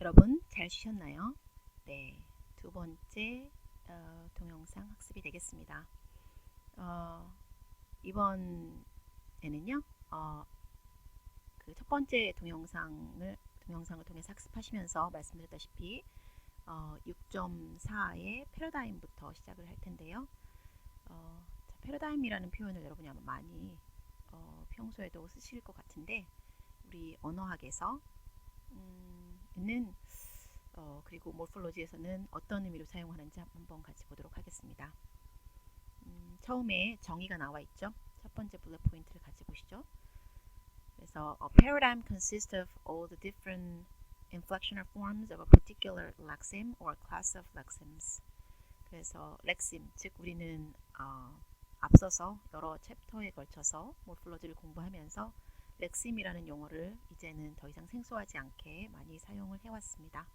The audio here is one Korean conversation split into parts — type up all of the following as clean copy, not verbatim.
여러분 잘 쉬셨나요? 네, 두 번째 동영상 학습이 되겠습니다. 이번에는요, 그 첫 번째 동영상을 통해서 학습하시면서 말씀드렸다시피 6.4의 패러다임부터 시작을 할 텐데요. 패러다임이라는 표현을 여러분이 아마 많이 평소에도 쓰실 것 같은데 우리 언어학에서 는 그리고 모폴로지에서는 어떤 의미로 사용하는지 한번 같이 보도록 하겠습니다. 처음에 정의가 나와 있죠. 첫 번째 블랙 포인트를 같이 보시죠. 그래서 a paradigm consists of all the different inflectional forms of a particular lexeme or class of lexemes. 그래서 렉심, 즉 우리는 앞서서 여러 챕터에 걸쳐서 모폴로지를 공부하면서 렉심이라는 용어를 이제는 더 이상 생소하지 않게 많이 사용을 해왔습니다.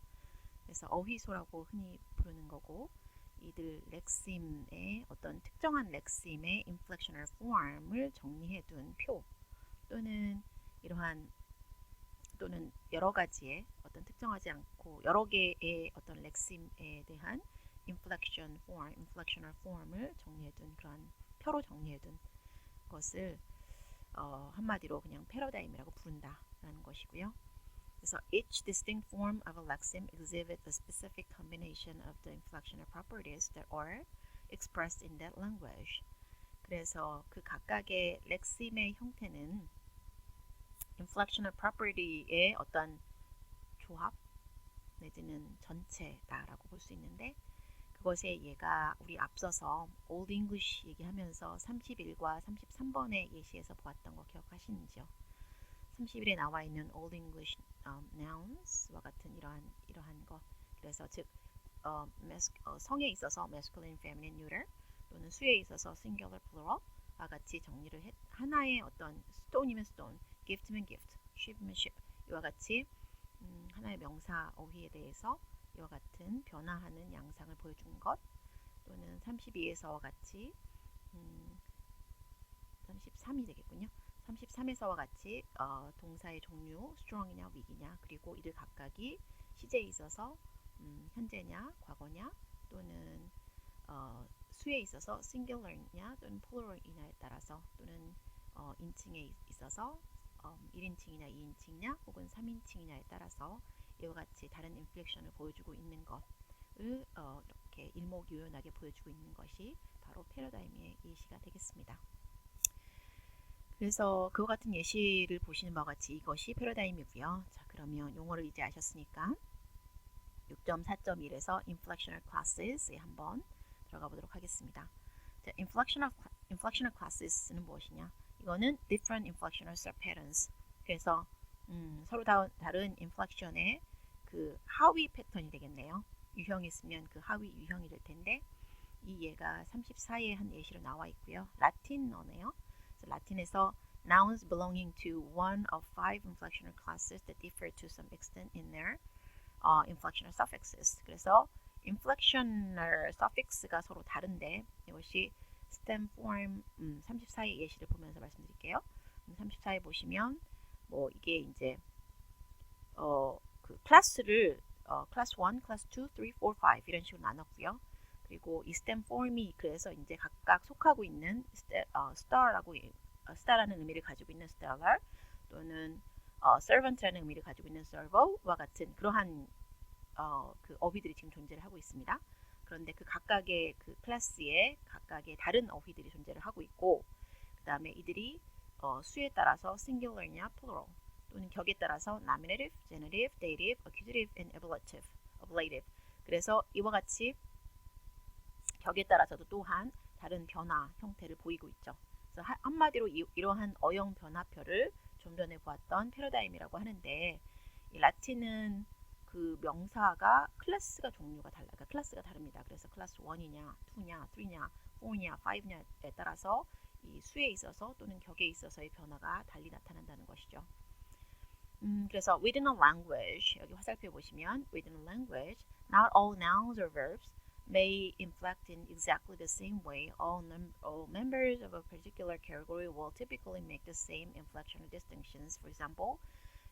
그래서 어휘소라고 흔히 부르는 거고, 이들 렉심의 어떤 특정한 렉심의 inflectional form을 정리해둔 표 또는 여러 가지의 어떤 특정하지 않고 여러 개의 어떤 렉심에 대한 inflectional form을 정리해둔 그런 표로 정리해둔 것을 한마디로 그냥 패러다임이라고 부른다라는 것이고요. 그래서 each distinct form of a lexeme exhibits a specific combination of the inflectional properties that are expressed in that language. 그래서 그 각각의 렉심의 형태는 inflectional property의 어떤 조합 내지는 전체다라고 볼 수 있는데, 그것에 얘가 우리 앞서서 Old English 얘기하면서 31과 33번의 예시에서 보았던 거 기억하시는지요? 31에 나와 있는 Old English nouns와 같은 이러한 거. 그래서 즉 성에 있어서 masculine, feminine, neuter 또는 수에 있어서 singular, plural과 같이 정리를 하나의 어떤 stone이면 stone, gift면 gift, ship면 ship 이와 같이 하나의 명사 어휘에 대해서 이와 같은 변화하는 양상을 보여준 것, 또는 32에서와 같이 33이 되겠군요. 33에서와 같이 동사의 종류, strong이냐 weak이냐, 그리고 이들 각각이 시제에 있어서 현재냐 과거냐 또는 수에 있어서 singular냐 또는 plural이냐에 따라서, 또는 인칭에 있어서 1인칭이냐 2인칭이냐 혹은 3인칭이냐에 따라서 이와 같이 다른 인플렉션을 보여주고 있는 것을 이렇게 일목요연하게 보여주고 있는 것이 바로 패러다임의 예시가 되겠습니다. 그래서 그와 같은 예시를 보시는 바와 같이 이것이 패러다임이고요. 자, 그러면 용어를 이제 아셨으니까 6.4.1에서 inflectional classes에 한번 들어가 보도록 하겠습니다. 자, inflectional classes는 무엇이냐? 이거는 different inflectional patterns. 그래서 서로 다른 inflection의 그 하위 패턴이 되겠네요. 유형이 있으면 그 하위 유형이 될 텐데, 이 예가 34에 한 예시로 나와 있고요. 라틴어네요. 라틴에서 nouns belonging to one of five inflectional classes that differ to some extent in their inflectional suffixes. 그래서 inflectional suffix가 서로 다른데 이것이 stem form 34의 예시를 보면서 말씀드릴게요. 34에 보시면 뭐 이게 이제 그 클래스를 클래스 1, 클래스 2, 3, 4, 5 이런 식으로 나눴고요. 그리고 이 stem form이 그래서 이제 각각 속하고 있는 star라는 의미를 가지고 있는 stellar 또는 servant라는 의미를 가지고 있는 servo와 같은 그러한 그 어휘들이 지금 존재를 하고 있습니다. 그런데 그 각각의 그 클래스에 각각의 다른 어휘들이 존재를 하고 있고, 그 다음에 이들이 수에 따라서 singular냐 plural 또는 격에 따라서 nominative, genitive, dative, accusative, and ablative. 그래서 이와 같이 격에 따라서도 또한 다른 변화 형태를 보이고 있죠. 그래서 한마디로 이러한 어용 변화표를 좀 전에 보았던 패러다임이라고 하는데, 이 라틴은 그 명사가 클래스가 종류가 달라. 그러니까 클래스가 다릅니다. 그래서 클래스 1이냐, 2냐, 3냐, 4냐, 5냐에 따라서 이 수에 있어서 또는 격에 있어서의 변화가 달리 나타난다는 것이죠. 그래서 within a language, 여기 화살표 보시면 within a language, not all nouns or verbs may inflect in exactly the same way. All members of a particular category will typically make the same inflectional distinctions. For example,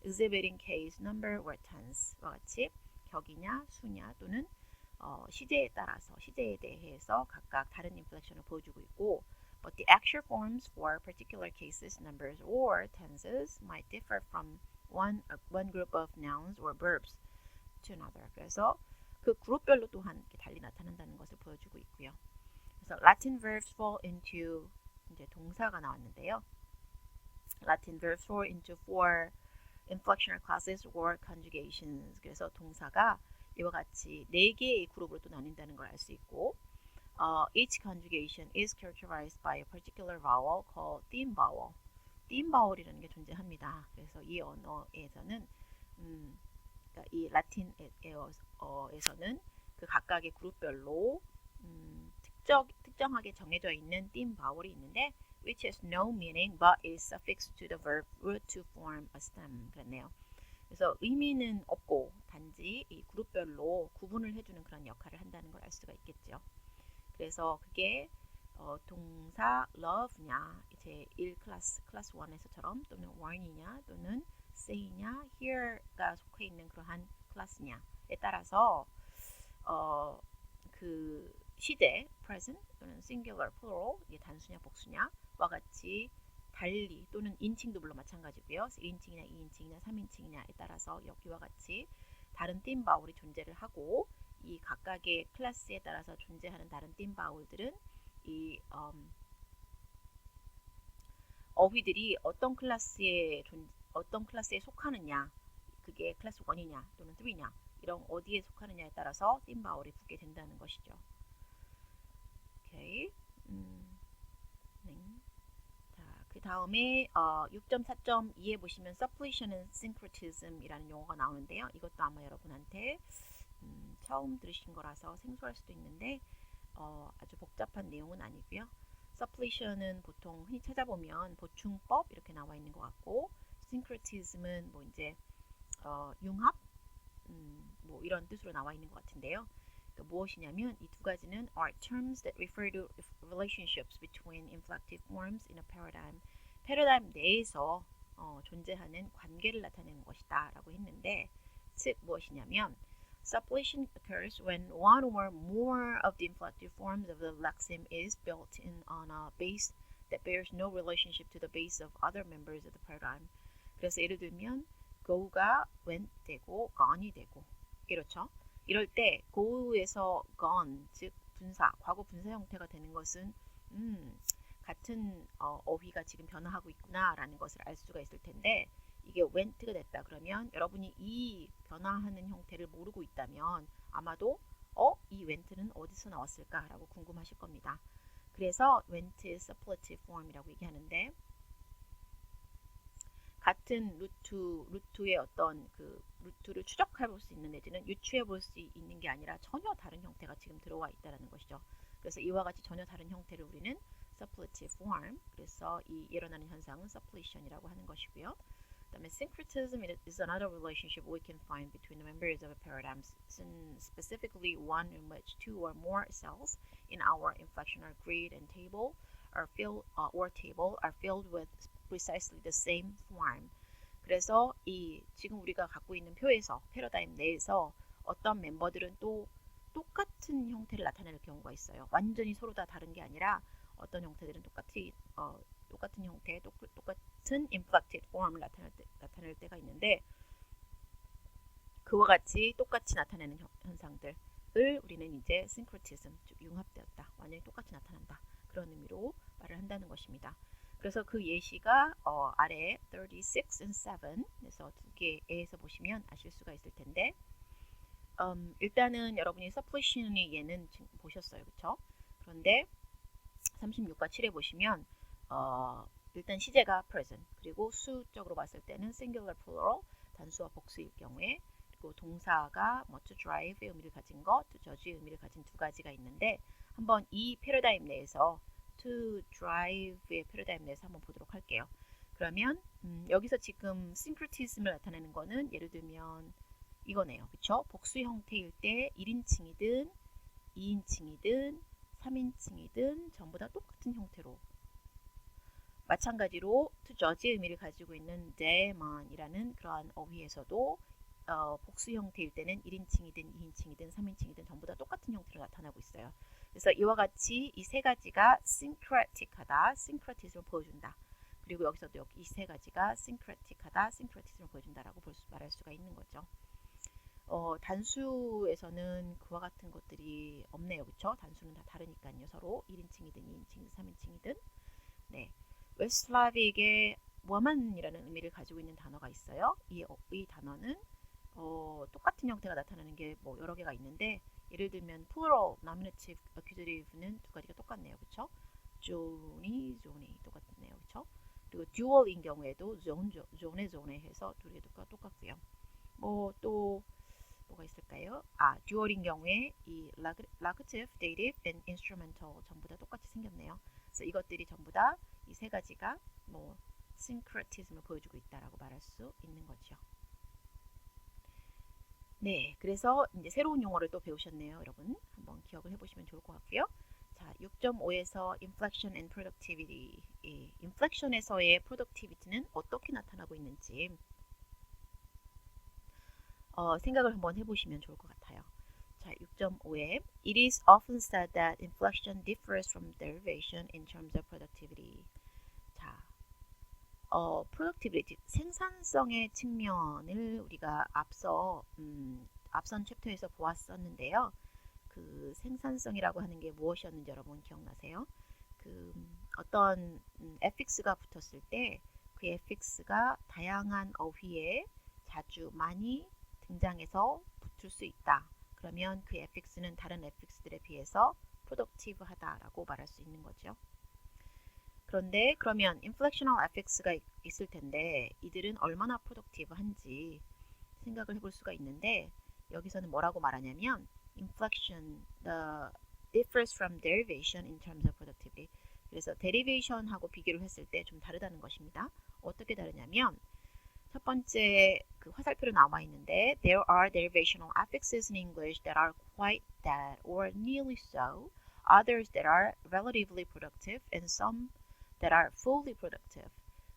exhibiting case, number, or tense와 같이 격이냐, 수냐 또는 시제에 따라서 시제에 대해서 각각 다른 인플렉션을 보여주고 있고, but the actual forms for particular cases, numbers, or tenses might differ from one group of nouns or verbs to another. 그래서 그 그룹별로 또한 이렇게 달리 나타난다는 것을 보여주고 있고요. 그래서 Latin verbs fall into 이제 동사가 나왔는데요. Latin verbs fall into four inflectional classes or conjugations. 그래서 동사가 이와 같이 4개의 그룹으로 또 나뉜다는 걸 알 수 있고, each conjugation is characterized by a particular vowel called theme vowel. theme vowel이라는 게 존재합니다. 그래서 이 언어에서는 그러니까 이 라틴어에서는 그 각각의 그룹별로 특정하게 정해져 있는 theme vowel이 있는데 which has no meaning but is suffixed to the verb root to form a stem. 그랬네요. 그래서 의미는 없고 단지 이 그룹별로 구분을 해주는 그런 역할을 한다는 걸 알 수가 있겠죠. 그래서 그게 동사 love냐, 이제 1클래스 1에서처럼 또는 warn이냐 또는 say냐, here가 속해 있는 그러한 클래스냐에 따라서 그 시제 present 또는 singular plural, 이게 단수냐 복수냐와 같이 달리 또는 인칭도 물론 마찬가지고요. 1인칭이나 2인칭이나 3인칭이냐에 따라서 여기와 같이 다른 theme 바울이 존재를 하고, 이 각각의 클래스에 따라서 존재하는 다른 theme 바울들은 이 어휘들이 어떤 클래스에 속하느냐, 그게 클래스 1이냐 또는 3냐 이런 어디에 속하느냐에 따라서 theme 바울이 붙게 된다는 것이죠. 오케이. 네. 그 다음에 6.4.2에 보시면 suppletion and syncretism이라는 용어가 나오는데요. 이것도 아마 여러분한테 처음 들으신 거라서 생소할 수도 있는데 아주 복잡한 내용은 아니고요. suppletion은 보통 흔히 찾아보면 보충법 이렇게 나와 있는 것 같고, syncretism은 뭐 이제 융합 뭐 이런 뜻으로 나와 있는 것 같은데요. 그러니까 무엇이냐면 이 두 가지는 are terms that refer to relationships between inflective forms in a paradigm. 패러다임 내에서 존재하는 관계를 나타내는 것이다 라고 했는데, 즉 무엇이냐면 suppletion occurs when one or more of the inflective forms of the lexeme is built in on a base that bears no relationship to the base of other members of the paradigm. 그래서 예를 들면 go가 went 되고 gone이 되고 이렇죠. 이럴 때 go에서 gone, 즉 분사, 과거 분사 형태가 되는 것은 같은 어휘가 지금 변화하고 있구나 라는 것을 알 수가 있을 텐데, 이게 went가 됐다 그러면 여러분이 이 변화하는 형태를 모르고 있다면 아마도 이 went는 어디서 나왔을까 라고 궁금하실 겁니다. 그래서 went is suppletive form이라고 얘기하는데, 같은 루트의 어떤 그 루트를 추적해 볼 수 있는 내지는 유추해 볼 수 있는 게 아니라 전혀 다른 형태가 지금 들어와 있다는 것이죠. 그래서 이와 같이 전혀 다른 형태를 우리는 suppletive form, 그래서 이 일어나는 현상은 suppletion이라고 하는 것이고요. 그다음에 syncretism is another relationship we can find between the members of a paradigm, specifically one in which two or more cells in our inflectional grid and table are filled with precisely the same form. 그래서 이 지금 우리가 갖고 있는 표에서 패러다임 내에서 어떤 멤버들은 또 똑같은 형태를 나타낼 경우가 있어요. 완전히 서로 다 다른 게 아니라 어떤 형태들은 똑같은 형태, 똑같은 inflected form을 나타낼 때가 있는데, 그와 같이 똑같이 나타내는 현상들을 우리는 이제 syncretism, 즉 융합되었다, 완전히 똑같이 나타난다, 그런 의미로 말을 한다는 것입니다. 그래서 그 예시가 아래 36 and 7에서 두 개에서 보시면 아실 수가 있을 텐데, 일단은 여러분이 suppletion의 예는 지금 보셨어요, 그렇죠? 그런데 36과 7에 보시면 일단 시제가 present, 그리고 수적으로 봤을 때는 singular plural, 단수와 복수일 경우에, 그리고 동사가 뭐 to drive의 의미를 가진 것, to judge의 의미를 가진 두 가지가 있는데, 한번 이 패러다임 내에서 to drive의 패러다임 내에서 한번 보도록 할게요. 그러면 여기서 지금 syncretism을 나타내는 거는 예를 들면 이거네요. 그쵸? 복수 형태일 때 1인칭이든 2인칭이든 3인칭이든 전부 다 똑같은 형태로, 마찬가지로 to judge의 의미를 가지고 있는 demon이라는 그러한 어휘에서도 복수 형태일 때는 1인칭이든 2인칭이든 3인칭이든 전부 다 똑같은 형태로 나타나고 있어요. 그래서 이와 같이 이 세 가지가 syncretic하다, syncretism을 보여준다. 그리고 여기서도 이 세 가지가 syncretic하다, syncretism을 보여준다라고 말할 수가 있는 거죠. 단수에서는 그와 같은 것들이 없네요. 그쵸? 단수는 다 다르니까요. 서로 1인칭이든 2인칭이든 3인칭이든. 네. 웨스트슬라비에게 woman이라는 의미를 가지고 있는 단어가 있어요. 이 단어는 똑같은 형태가 나타나는 게 뭐 여러 개가 있는데 예를 들면 plural, nominative, accusative는 두 가지가 똑같네요. 그쵸? 존이 똑같네요. 그쵸? 그리고 dual인 경우에도 존에 해서 두 개가 똑같고요. 또 뭐가 있을까요? dual인 경우에 이 locative, dative, and instrumental 전부 다 똑같이 생겼네요. 그래서 이것들이 전부 다 이 세 가지가 뭐 syncretism을 보여주고 있다라고 말할 수 있는 거죠. 네, 그래서 이제 새로운 용어를 또 배우셨네요, 여러분. 한번 기억을 해보시면 좋을 것 같고요. 자, 6.5에서 inflection and productivity. inflection에서의 productivity는 어떻게 나타나고 있는지 생각을 한번 해보시면 좋을 것 같아요. 자, 6.5에 It is often said that inflection differs from derivation in terms of productivity. 자, productivity, 생산성의 측면을 우리가 앞선 챕터에서 보았었는데요. 그 생산성이라고 하는 게 무엇이었는지 여러분 기억나세요? 어떤 affix가 붙었을 때 그 affix가 다양한 어휘에 자주 많이 등장해서 붙을 수 있다. 그러면 그 affix는 다른 affix들에 비해서 productive하다라고 말할 수 있는 거죠. 그런데 그러면 inflectional affix가 있을 텐데 이들은 얼마나 productive한지 생각을 해볼 수가 있는데 여기서는 뭐라고 말하냐면 inflection differs from derivation in terms of productivity. 그래서 derivation하고 비교를 했을 때 좀 다르다는 것입니다. 어떻게 다르냐면 첫 번째 그 화살표로 나와 있는데 There are derivational affixes in English that are quite that or nearly so, others that are relatively productive, and some that are fully productive.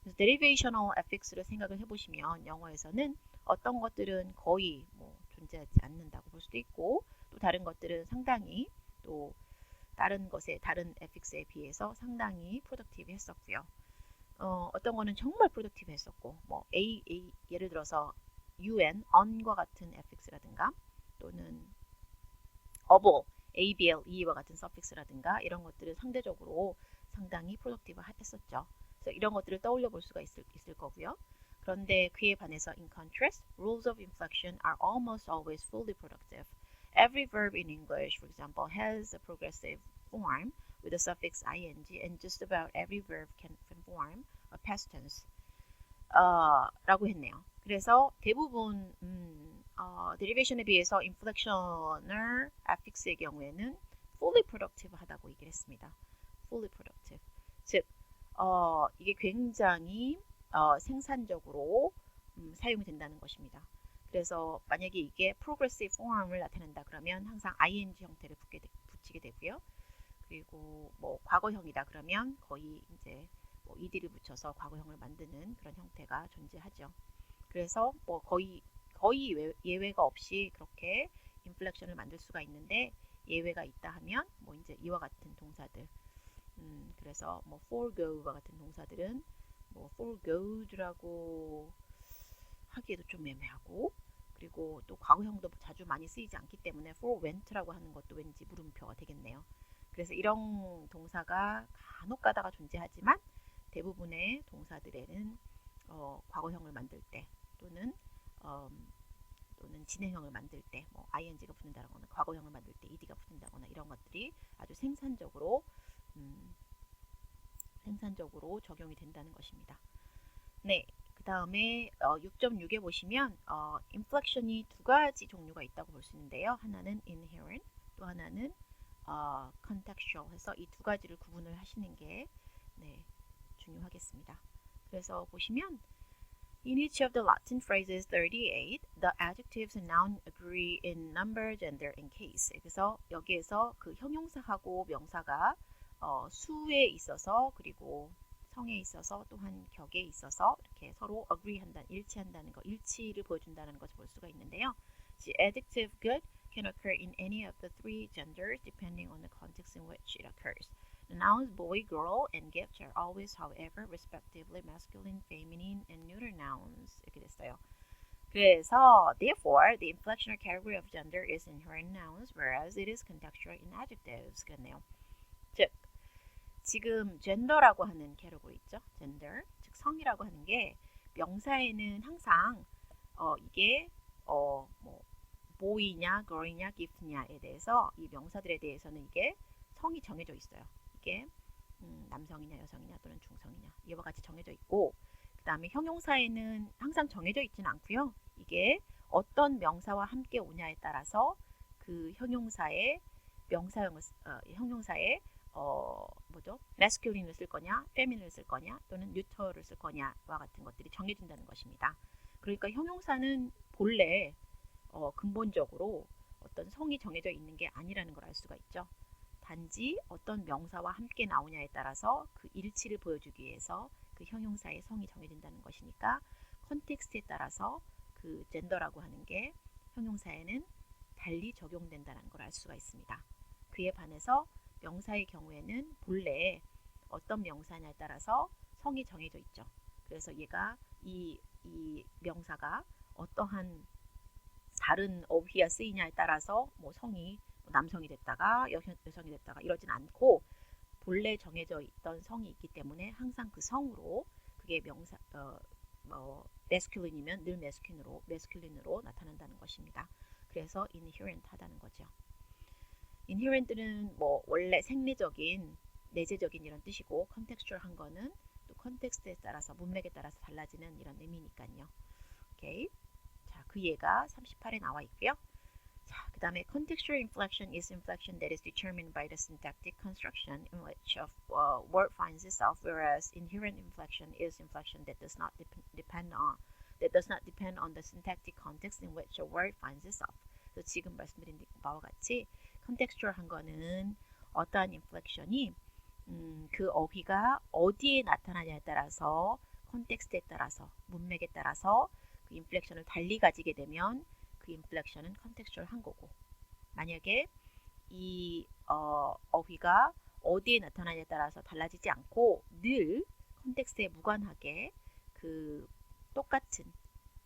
그래서 derivational affix를 생각을 해보시면 영어에서는 어떤 것들은 거의 존재하지 않는다고 볼 수도 있고 또 다른 것들은 상당히 또 다른 affix에 비해서 상당히 productive 했었고요. 어떤 거는 정말 productive 했었고 예를 들어서 on과 같은 affix라든가 또는 able와 같은 suffix라든가 이런 것들은 상대적으로 상당히 productive 했었죠. 그래서 이런 것들을 떠올려 볼 수가 있을 거고요. 그런데 그에 반해서 in contrast, rules of inflection are almost always fully productive. Every verb in English, for example, has a progressive form with the suffix ing, and just about every verb can form a past tense. 라고 했네요. 그래서 대부분 derivation에 비해서 inflectional affix의 경우에는 fully productive 하다고 얘기를 했습니다. fully productive. 즉, 이게 굉장히 생산적으로 사용이 된다는 것입니다. 그래서 만약에 이게 progressive form을 나타낸다 그러면 항상 ing 형태를 붙이게 되고요. 그리고 과거형이다 그러면 거의 이제 ed를 붙여서 과거형을 만드는 그런 형태가 존재하죠. 그래서 거의 예외가 없이 그렇게 인플렉션을 만들 수가 있는데 예외가 있다 하면 이제 이와 같은 동사들 그래서 forego와 같은 동사들은 foregoed라고 하기에도 좀 애매하고 그리고 또 과거형도 자주 많이 쓰이지 않기 때문에 forewent라고 하는 것도 왠지 물음표가 되겠네요. 그래서 이런 동사가 간혹 가다가 존재하지만 대부분의 동사들에는 과거형을 만들 때 또는 진행형을 만들 때 ing가 붙는다거나 과거형을 만들 때 ed가 붙는다거나 이런 것들이 아주 생산적으로 적용이 된다는 것입니다. 네, 그 다음에 6.6에 보시면 inflection이 두 가지 종류가 있다고 볼 수 있는데요. 하나는 inherent, 또 하나는 contextual 해서 이 두 가지를 구분을 하시는 게 중요하겠습니다. 그래서 보시면 In each of the Latin phrases 38, the adjectives and noun agree in number, gender, and case. 그래서 여기에서 그 형용사하고 명사가 수에 있어서 그리고 성에 있어서 또한 격에 있어서 이렇게 서로 agree한다는, 일치한다는 거, 일치를 보여준다는 것을 볼 수가 있는데요. The adjective good can occur in any of the three genders depending on the context in which it occurs. The nouns boy, girl, and gift are always, however, respectively masculine, feminine, and neuter nouns. 이렇게 됐어요. 그래서 therefore, the inflectional category of gender is inherent nouns, whereas it is contextual in adjectives. 그렇네요. 즉, 지금 젠더라고 하는 캐러고리 있죠. 젠더, 즉 성이라고 하는 게 명사에는 항상 이게 뭐 보이냐, 걸이냐, 기프트냐에 대해서 이 명사들에 대해서는 이게 성이 정해져 있어요. 이게 남성이냐, 여성이냐 또는 중성이냐 이와 같이 정해져 있고, 그 다음에 형용사에는 항상 정해져 있지는 않고요. 이게 어떤 명사와 함께 오냐에 따라서 그 형용사의 형용사의 masculine을 쓸 거냐, feminine을 쓸 거냐, 또는 neutral을 쓸 거냐와 같은 것들이 정해진다는 것입니다. 그러니까 형용사는 본래 근본적으로 어떤 성이 정해져 있는 게 아니라는 걸 알 수가 있죠. 단지 어떤 명사와 함께 나오냐에 따라서 그 일치를 보여주기 위해서 그 형용사의 성이 정해진다는 것이니까 컨텍스트에 따라서 그 젠더라고 하는 게 형용사에는 달리 적용된다는 걸 알 수가 있습니다. 그에 반해서 명사의 경우에는 본래 어떤 명사냐에 따라서 성이 정해져 있죠. 그래서 얘가 이 명사가 어떠한 다른 어휘가 쓰이냐에 따라서 뭐 성이 남성이 됐다가 여성이 됐다가 이러진 않고 본래 정해져 있던 성이 있기 때문에 항상 그 성으로 그게 명사 masculine이면 늘 masculine으로 나타난다는 것입니다. 그래서 inherent하다는 거죠. inherent는 뭐 원래 생리적인, 내재적인 이런 뜻이고 contextual한 거는 또 컨텍스트에 따라서 문맥에 따라서 달라지는 이런 의미니까요. 오케이. 자, 그 예가 38에 나와 있고요. 자, 그 다음에 contextual inflection is inflection that is determined by the syntactic construction in which a word finds itself, whereas inherent inflection is inflection that does not depend on the syntactic context in which a word finds itself. 그래서 지금 말씀드린 바와 같이 contextual한 거는 어떠한 inflection이 그 어휘가 어디에 나타나냐에 따라서 컨텍스트에 따라서 문맥에 따라서 그 인플렉션을 달리 가지게 되면 그 인플렉션은 컨텍스추얼한 거고, 만약에 이 어휘가 어디에 나타나냐에 따라서 달라지지 않고 늘 컨텍스트에 무관하게 그 똑같은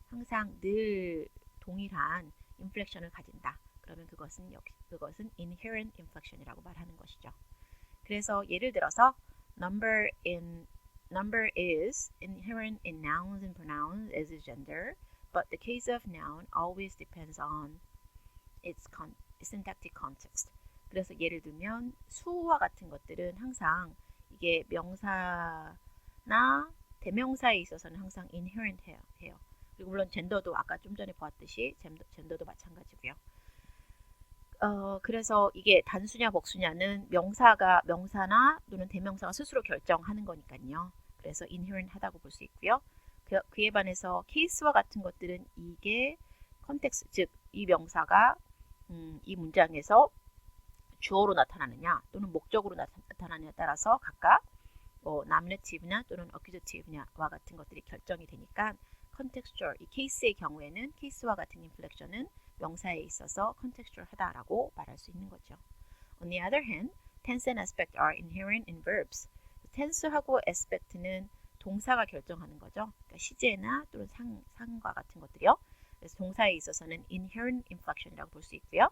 항상 늘 동일한 인플렉션을 가진다. 그러면 그것은 inherent inflection이라고 말하는 것이죠. 그래서 예를 들어서 number is inherent in nouns and pronouns as a gender, but the case of noun always depends on its syntactic context. 그래서 예를 들면 수와 같은 것들은 항상 이게 명사나 대명사에 있어서는 항상 inherent 해요. 그리고 물론 젠더도 아까 좀 전에 보았듯이 젠더도 마찬가지고요. 그래서 이게 단수냐 복수냐는 명사나 또는 대명사가 스스로 결정하는 거니까요. 그래서 inherent 하다고 볼 수 있고요. 그에 반해서 케이스와 같은 것들은 이게 컨텍스트, 즉 이 명사가 이 문장에서 주어로 나타나느냐 또는 목적으로 나타나느냐에 따라서 각각 nominative냐 또는 accusative냐와 같은 것들이 결정이 되니까 contextual, 이 케이스의 경우에는 케이스와 같은 인플렉션은 명사에 있어서 contextual하다라고 말할 수 있는 거죠. On the other hand, tense and aspect are inherent in verbs. tense하고 aspect는 동사가 결정하는 거죠. 그러니까 시제나 또는 상과 같은 것들이요. 그래서 동사에 있어서는 inherent inflection이라고 볼 수 있고요.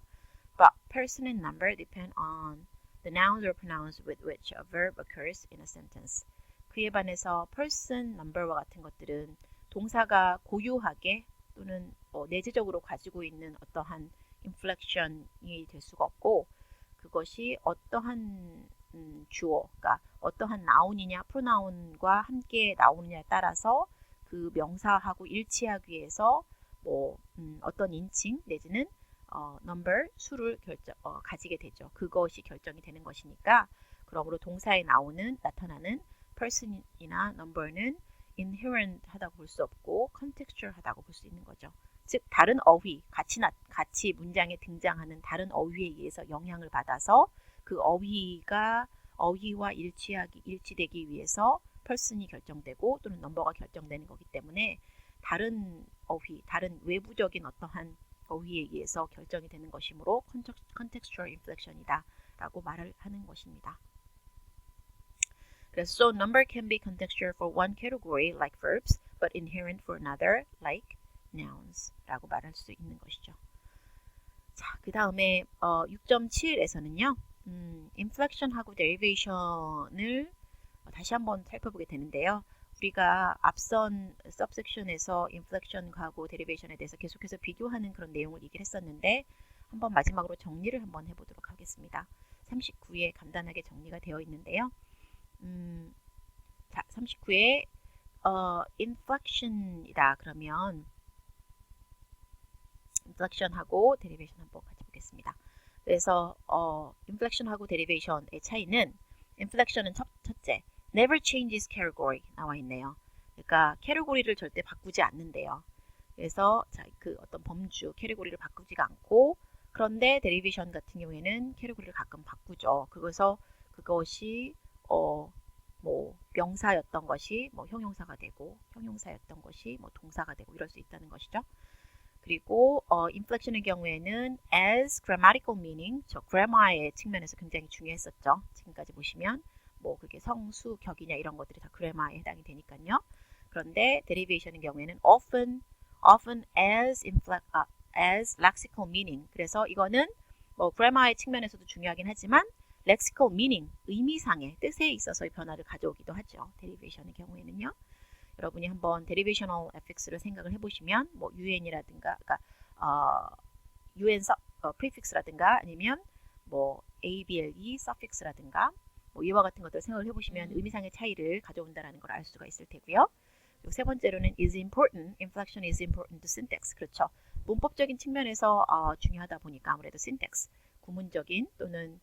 But person and number depend on the nouns or pronouns with which a verb occurs in a sentence. 그에 반해서 person, number와 같은 것들은 동사가 고유하게 또는 내재적으로 가지고 있는 어떠한 inflection이 될 수가 없고, 그것이 어떠한 주어가 어떠한 나운이냐 프로나운과 함께 나오느냐에 따라서 그 명사하고 일치하기 위해서 어떤 인칭 내지는 number 수를 가지게 되죠. 그것이 결정이 되는 것이니까, 그러므로 동사에 나타나는 person이나 number는 inherent 하다고 볼 수 없고 contextual 하다고 볼 수 있는 거죠. 즉 다른 어휘, 같이 문장에 등장하는 다른 어휘에 의해서 영향을 받아서 그 어휘와 일치되기 위해서 person이 결정되고 또는 넘버가 결정되는 거기 때문에 다른 어휘, 다른 외부적인 어떠한 어휘에 의해서 결정이 되는 것이므로 contextual inflection이다 라고 말을 하는 것입니다. 그래서 so number can be contextual for one category like verbs but inherent for another like nouns 라고 말할 수 있는 것이죠. 자, 그 다음에 6.7에서는요. inflection하고 derivation을 다시 한번 살펴보게 되는데요. 우리가 앞선 subsection에서 inflection하고 derivation에 대해서 계속해서 비교하는 그런 내용을 얘기를 했었는데 한번 마지막으로 정리를 한번 해보도록 하겠습니다. 39에 간단하게 정리가 되어 있는데요. 자, 39에 inflection이다 그러면 inflection하고 derivation 한번 같이 보겠습니다. 그래서 inflection하고 derivation의 차이는 inflection은 첫째 never changes category 나와 있네요. 그러니까 category를 절대 바꾸지 않는데요. 그래서 자, 그 어떤 범주 category를 바꾸지가 않고 그런데 derivation 같은 경우에는 category를 가끔 바꾸죠. 그것이 뭐 명사였던 것이 뭐 형용사가 되고 형용사였던 것이 뭐 동사가 되고 이럴 수 있다는 것이죠. 그리고 inflection의 경우에는 as grammatical meaning, 저 grammar의 측면에서 굉장히 중요했었죠. 지금까지 보시면 뭐 그게 성수, 격이냐 이런 것들이 다 grammar에 해당이 되니까요. 그런데 derivation의 경우에는 often as lexical meaning. 그래서 이거는 뭐 grammar의 측면에서도 중요하긴 하지만 lexical meaning, 의미상의 뜻에 있어서의 변화를 가져오기도 하죠. derivation의 경우에는요. 여러분이 한번 derivational affix를 생각을 해보시면 뭐 un이라든가 그러니까 un prefix라든가 아니면 뭐 able suffix라든가 뭐 이와 같은 것들 생각을 해보시면 의미상의 차이를 가져온다는 걸 알 수가 있을 테고요. 그리고 세 번째로는 is important, inflection is important to syntax. 그렇죠. 문법적인 측면에서 중요하다 보니까 아무래도 syntax, 구문적인 또는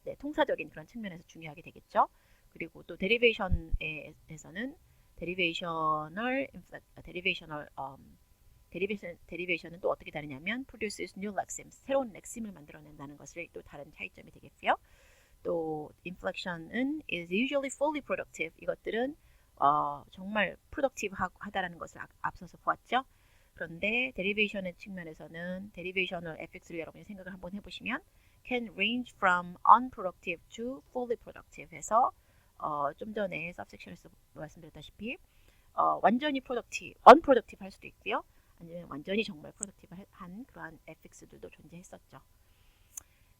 네, 통사적인 그런 측면에서 중요하게 되겠죠. 그리고 또 derivation에서는 derivation은 또 어떻게 다르냐면 produces new lexims, 새로운 렉심을 만들어낸다는 것을 또 다른 차이점이 되겠고요. 또 inflection은 is usually fully productive. 이것들은 정말 productive하다라는 것을 앞서서 보았죠. 그런데 derivation의 측면에서는 derivational affix를 여러분이 생각을 한번 해보시면 can range from unproductive to fully productive 해서 좀 전에 subsection에서 말씀드렸다시피 완전히 unproductive 할 수도 있고요. 아니면 완전히 정말 productive한 그러한 affix들도 존재했었죠.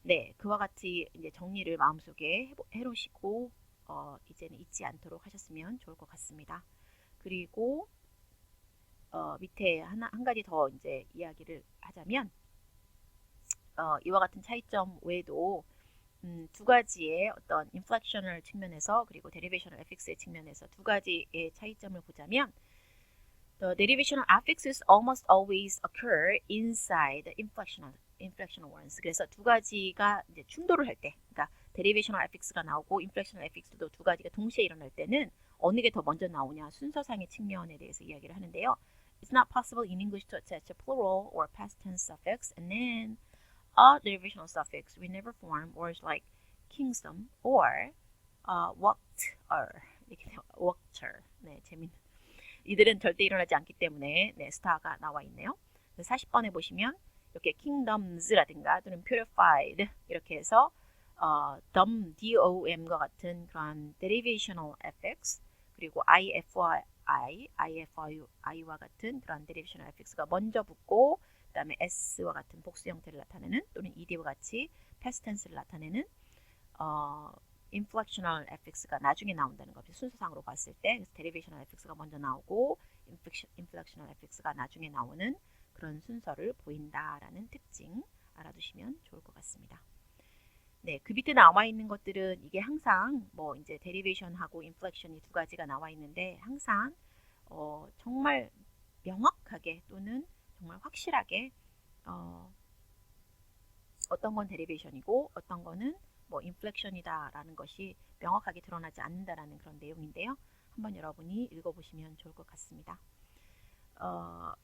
네, 그와 같이 이제 정리를 마음속에 해놓으시고 이제는 잊지 않도록 하셨으면 좋을 것 같습니다. 그리고 밑에 한 가지 더 이제 이야기를 하자면 이와 같은 차이점 외에도 두 가지의 어떤 inflectional 측면에서 그리고 derivational affix의 측면에서 두 가지의 차이점을 보자면 the derivational affixes almost always occur inside the inflectional ones. 그래서 두 가지가 이제 충돌을 할 때, 그러니까 derivational affix가 나오고 inflectional affix도 두 가지가 동시에 일어날 때는 어느 게 더 먼저 나오냐 순서상의 측면에 대해서 이야기를 하는데요. It's not possible in English to attach a plural or past tense suffix and then a derivational suffix we never form words like kingdom or walkter. 네, 재밌는. 이들은 절대 일어나지 않기 때문에 네, 스타가 나와 있네요. 40번에 보시면 이렇게 kingdoms라든가 또는 purified 이렇게 해서 dom과 같은 그런 derivational affix 그리고 ify와 같은 그런 derivational affix가 먼저 붙고 그 다음에 s와 같은 복수 형태를 나타내는 또는 ed와 같이 past tense를 나타내는 inflectional affix가 나중에 나온다는 거죠. 순서상으로 봤을 때 derivational affix가 먼저 나오고 inflectional affix가 나중에 나오는 그런 순서를 보인다라는 특징 알아두시면 좋을 것 같습니다. 네, 그 밑에 나와 있는 것들은 이게 항상 뭐 이제 derivation하고 inflection이 두 가지가 나와 있는데 항상 정말 명확하게 또는 정말 확실하게 어떤 건 derivation이고 어떤 거는 뭐 inflection이다라는 것이 명확하게 드러나지 않는다라는 그런 내용인데요. 한번 여러분이 읽어보시면 좋을 것 같습니다.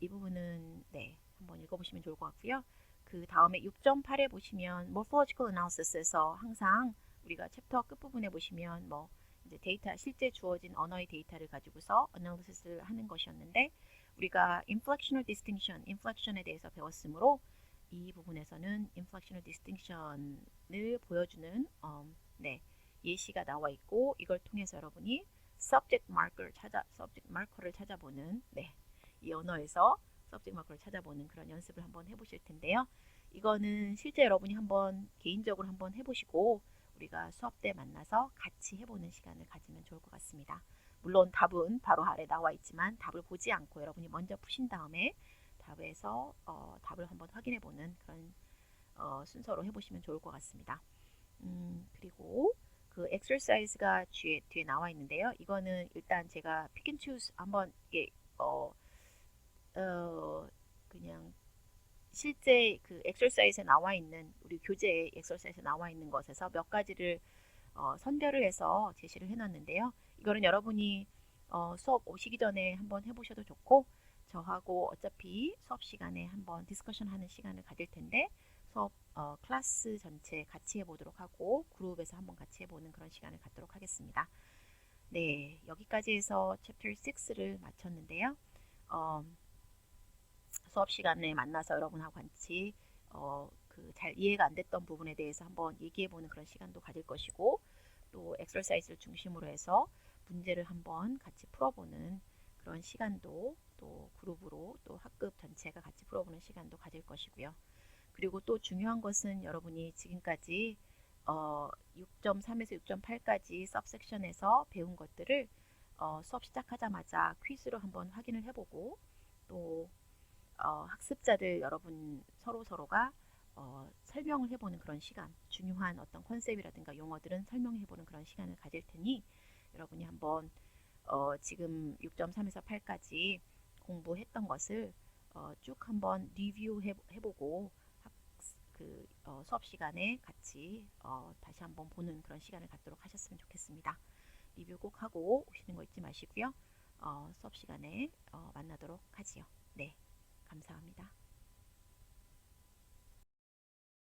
이 부분은 네, 한번 읽어보시면 좋을 것 같고요. 그 다음에 6.8에 보시면 morphological analysis에서 항상 우리가 챕터 끝부분에 보시면 뭐 이제 데이터 실제 주어진 언어의 데이터를 가지고서 어널리시스를 하는 것이었는데 우리가 inflectional distinction, inflection에 대해서 배웠으므로 이 부분에서는 inflectional distinction을 보여주는 네, 예시가 나와 있고 이걸 통해서 여러분이 subject marker를 찾아보는 이 언어에서 subject marker를 찾아보는 그런 연습을 한번 해보실 텐데요. 이거는 실제 여러분이 한번 개인적으로 한번 해보시고 우리가 수업 때 만나서 같이 해보는 시간을 가지면 좋을 것 같습니다. 물론 답은 바로 아래 나와 있지만 답을 보지 않고 여러분이 먼저 푸신 다음에 답에서 답을 한번 확인해보는 그런 순서로 해보시면 좋을 것 같습니다. 그리고 그 exercise가 뒤에 나와 있는데요. 이거는 일단 제가 pick and choose 한번 이게 그냥 실제 그 exercise에 나와 있는 우리 교재 exercise에 나와 있는 것에서 몇 가지를 선별을 해서 제시를 해놨는데요. 이거는 여러분이 수업 오시기 전에 한번 해보셔도 좋고 저하고 어차피 수업 시간에 한번 디스커션 하는 시간을 가질 텐데 수업 클래스 전체 같이 해보도록 하고 그룹에서 한번 같이 해보는 그런 시간을 갖도록 하겠습니다. 네, 여기까지 해서 챕터 6를 마쳤는데요. 수업 시간에 만나서 여러분하고 같이 잘 이해가 안 됐던 부분에 대해서 한번 얘기해보는 그런 시간도 가질 것이고 또 엑서사이즈를 중심으로 해서 문제를 한번 같이 풀어보는 그런 시간도 또 그룹으로 또 학급 전체가 같이 풀어보는 시간도 가질 것이고요. 그리고 또 중요한 것은 여러분이 지금까지 6.3에서 6.8까지 서브섹션에서 배운 것들을 수업 시작하자마자 퀴즈로 한번 확인을 해보고 또 학습자들 여러분 서로가 설명을 해보는 그런 시간, 중요한 어떤 컨셉이라든가 용어들은 설명해보는 그런 시간을 가질 테니 여러분이 한번 지금 6.3에서 8까지 공부했던 것을 쭉 한번 리뷰 해보고 수업 시간에 같이 다시 한번 보는 그런 시간을 갖도록 하셨으면 좋겠습니다. 리뷰 꼭 하고 오시는 거 잊지 마시고요. 수업 시간에 만나도록 하지요. 네, 감사합니다.